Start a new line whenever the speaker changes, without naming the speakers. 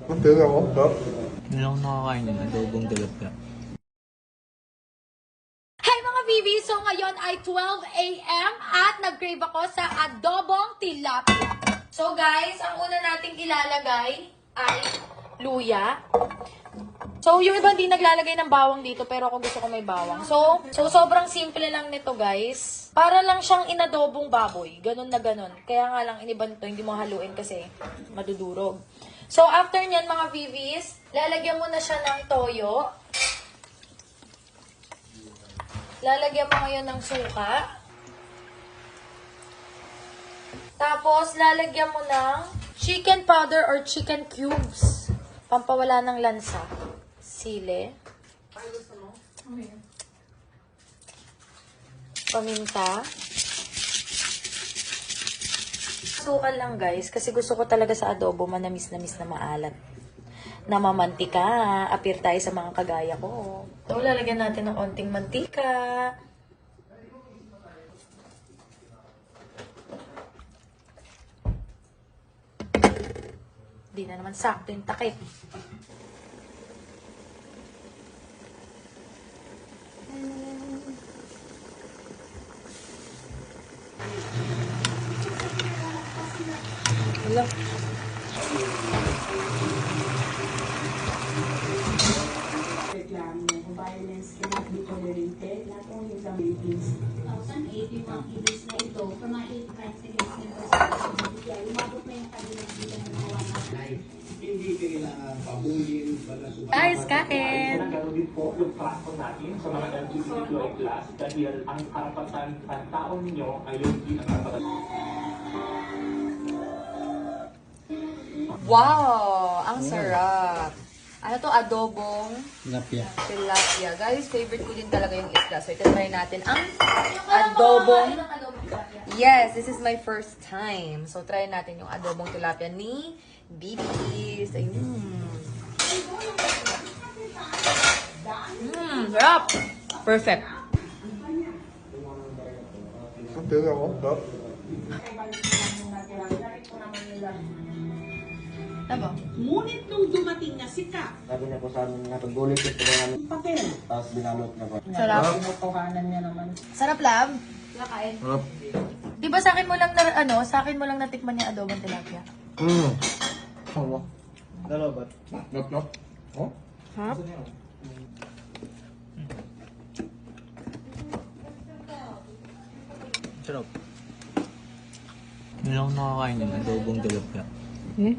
Ang tira ko, Dap.
Hindi lang ako nakakain ng adobong tilapia.
Hey mga Vivi! So ngayon ay 12 a.m. at nag-crave ako sa adobong tilapia. So guys, ang una nating ilalagay ay luya. So yung iba hindi naglalagay ng bawang dito pero ako gusto ko may bawang. So sobrang simple lang nito guys. Para lang siyang inadobong baboy. Ganun na ganun. Kaya nga lang iniban to, hindi mo haluin kasi madudurog. So after nyan mga Vivis, lalagyan mo na siya ng toyo. Lalagyan mo ngayon ng suka. Tapos, lalagyan mo ng chicken powder or chicken cubes. Pampawala ng lansa. Sili. Paminta. Sukal lang guys, kasi gusto ko talaga sa adobo manamis-namis na maalat. Na mamantika. Appear tayo sa mga kagaya ko. So, lalagyan natin ng onting mantika. Di na naman sakto yung takip. Wala.
Reklamo, violence cannot be tolerated, not only in the Philippines. 1,081 cases na ito, from mga 8 crimes against the person. Umabot na yung kanilang bilang ng mga
Hindi kailangan pabulin,
Guys, kain!
Nagkaroon din po yung platform natin sa mga LGBTQI+, dahil ang karapatan ng tao ninyo ay yung din ang karapatan.
Wow! Ang sarap! Ano to? Adobong
Tilapia.
tilapia. Guys, favorite ko din talaga yung isda. So, ito try natin ang adobong. Yes, this is my first time. So, try natin yung adobong tilapia ni Bibis. Ayun. Sarap! Perfect.
Ang tira ko, Dap.
Ano?
Ngunit nung dumating na si Ka,
Sabi niya po sa amin na pagbulit ito namin,
papel.
tapos binalot na po.
Sarap.
Tinutuhanan niya naman.
Sarap, lab. Kain.
Sarap.
Di ba sa akin mo lang sa akin mo lang natikman yung adobong tilapia?
Ano?
Dalawa ba?
Dap, Dap. Oh?
Ha?
Sarap. Hindi lang ako nakakain ng adobong tilapia.
Eh?